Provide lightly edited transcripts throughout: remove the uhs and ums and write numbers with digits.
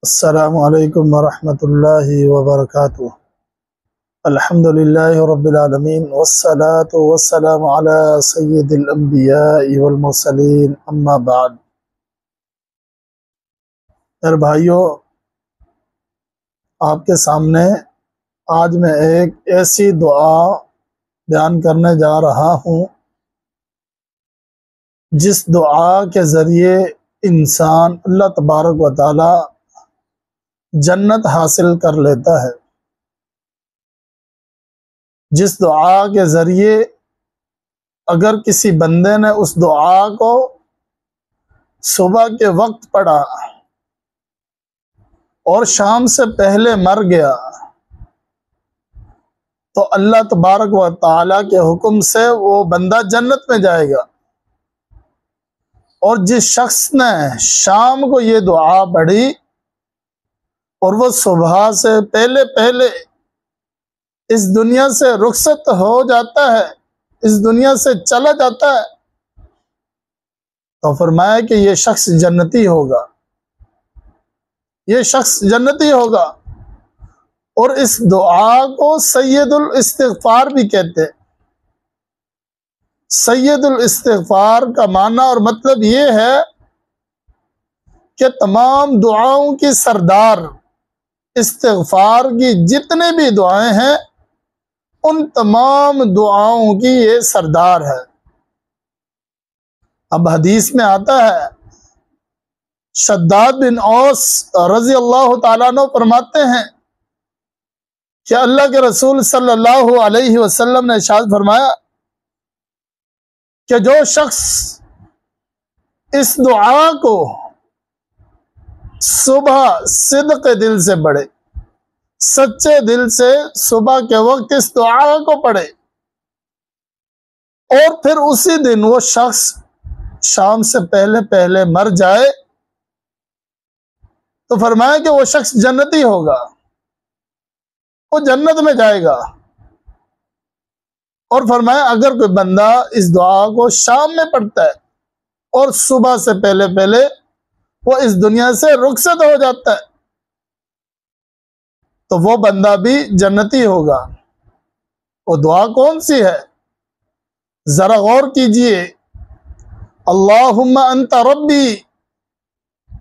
السلام علیکم ورحمۃ اللہ وبرکاتہ۔ الحمدللہ رب العالمین والصلاة والسلام علی سید الانبیاء والمرسلین، اما بعد۔ میرے بھائیوں، آپ کے سامنے آج میں ایک ایسی دعا بیان کرنے جا رہا ہوں جس دعا کے ذریعے انسان اللہ تبارک و تعالی جنت حاصل کر لیتا ہے، جس دعا کے ذریعے اگر کسی بندے نے اس دعا کو صبح کے وقت پڑھا اور شام سے پہلے مر گیا تو اللہ تبارک و تعالیٰ کے حکم سے وہ بندہ جنت میں جائے گا۔ اور جس شخص نے شام کو یہ دعا پڑھی اور وہ صبح سے پہلے پہلے اس دنیا سے رخصت ہو جاتا ہے، اس دنیا سے چلا جاتا ہے، تو فرمایا کہ یہ شخص جنتی ہوگا، یہ شخص جنتی ہوگا۔ اور اس دعا کو سید الاستغفار بھی کہتے ہیں۔ سید الاستغفار کا معنی اور مطلب یہ ہے کہ تمام دعاؤں کی سردار، استغفار کی جتنے بھی دعائیں ہیں ان تمام دعاؤں کی یہ سردار ہے۔ اب حدیث میں آتا ہے، شداد بن اوس رضی اللہ تعالیٰ عنہ فرماتے ہیں کہ اللہ کے رسول صلی اللہ علیہ وسلم نے ارشاد فرمایا کہ جو شخص اس دعا کو صبح صدق دل سے پڑھے، سچے دل سے صبح کے وقت اس دعا کو پڑھے، اور پھر اسی دن وہ شخص شام سے پہلے پہلے مر جائے تو فرمایا کہ وہ شخص جنتی ہوگا، وہ جنت میں جائے گا۔ اور فرمایا اگر کوئی بندہ اس دعا کو شام میں پڑھتا ہے اور صبح سے پہلے پہلے وہ اس دنیا سے رخصت ہو جاتا ہے تو وہ بندہ بھی جنتی ہوگا۔ وہ دعا کون سی ہے؟ ذرا غور کیجئے۔ اللہم انت ربی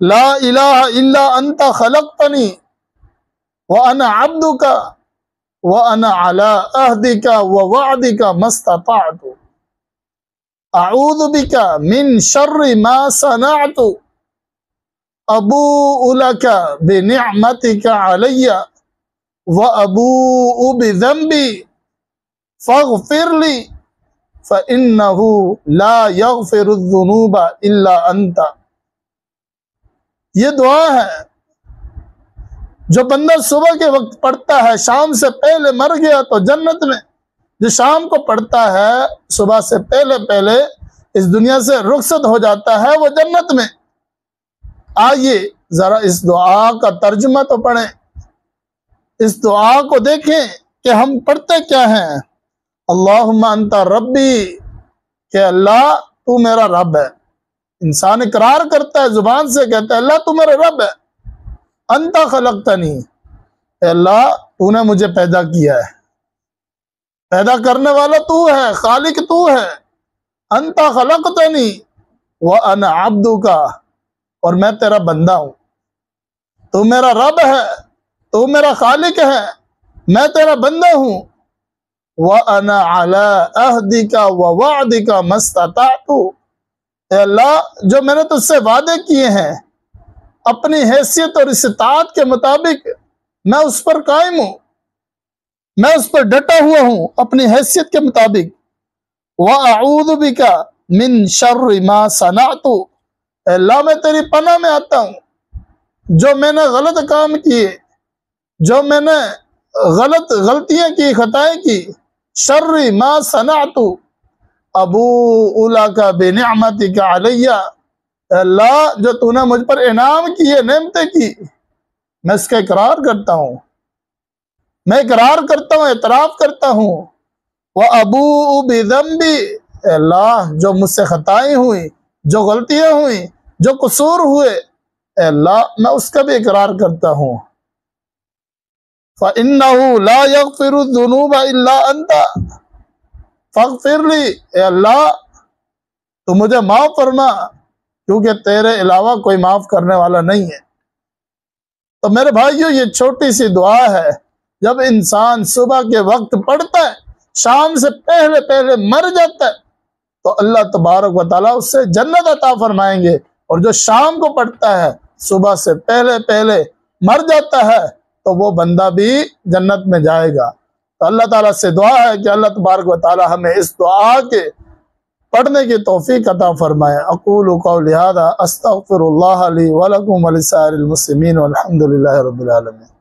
لا الہ الا انت خلقتنی وانا عبدک وانا علی عہدک ووعدک ما استطعت اعوذ بک من شر ما صنعت ابوء لک بنعمتک علی وابوء بذنبی فاغفر لی فإنہ لا یغفر الذنوب الا انت۔ یہ دعا ہے جو بندہ صبح کے وقت پڑھتا ہے، شام سے پہلے مر گیا تو جنت میں، جو شام کو پڑھتا ہے صبح سے پہلے پہلے اس دنیا سے رخصت ہو جاتا ہے وہ جنت میں۔ آئیے ذرا اس دعا کا ترجمہ تو پڑھیں، اس دعا کو دیکھیں کہ ہم پڑھتے کیا ہیں۔ اللہم انت ربی، کہ اللہ تو میرا رب ہے۔ انسان اقرار کرتا ہے، زبان سے کہتا ہے اللہ تو میرا رب ہے۔ انت خلقتنی، اے اللہ تو نے مجھے پیدا کیا ہے، پیدا کرنے والا تو ہے، خالق تو ہے۔ انت خلقتنی وانا عبدک، اور میں تیرا بندہ ہوں، تو میرا رب ہے، تو میرا خالق ہے، میں تیرا بندہ ہوں۔ وَأَنَا عَلَىٰ عَهْدِكَ وَوَعْدِكَ مَا اسْتَطَعْتُ، اے اللہ جو میں نے تجھ سے وعدے کیے ہیں اپنی حیثیت اور استطاعت کے مطابق میں اس پر قائم ہوں، میں اس پر ڈٹا ہوا ہوں اپنی حیثیت کے مطابق۔ وَأَعُوذُ بِكَ مِن شَرِّ مَا صَنَعْتُ، اے اللہ میں تیری پناہ میں آتا ہوں جو میں نے غلط کام کیے، جو میں نے غلطیاں کی، خطائیں کی۔ شر ما صنعت ابوء لک بنعمتک علی، اے اللہ جو تو نے مجھ پر انعام کیے، نعمتیں کی، میں اس کا اقرار کرتا ہوں، میں اقرار کرتا ہوں، اعتراف کرتا ہوں۔ وابوء بذنبی، اے اللہ جو مجھ سے خطائیں ہوئی، جو غلطیاں ہوئیں، جو قصور ہوئے، اے اللہ میں اس کا بھی اقرار کرتا ہوں فَإِنَّهُ لَا يَغْفِرُ الذُّنُوبَ إِلَّا أَنْتَ فَاغْفِرْ لِي، اے اللہ تو مجھے معاف فرما کیونکہ تیرے علاوہ کوئی معاف کرنے والا نہیں ہے۔ تو میرے بھائیوں یہ چھوٹی سی دعا ہے، جب انسان صبح کے وقت پڑھتا ہے، شام سے پہلے پہلے مر جاتا ہے تو اللہ تبارک و تعالیٰ اس سے جنت عطا فرمائیں گے، اور جو شام کو پڑھتا ہے صبح سے پہلے پہلے مر جاتا ہے تو وہ بندہ بھی جنت میں جائے گا۔ تو اللہ تعالیٰ سے دعا ہے کہ اللہ تبارک و تعالیٰ ہمیں اس دعا کے پڑھنے کی توفیق عطا فرمائے۔ اقول قولی ھذا استغفر اللہ لی ولکم ولسائر المسلمین والحمد للہ رب العالمین۔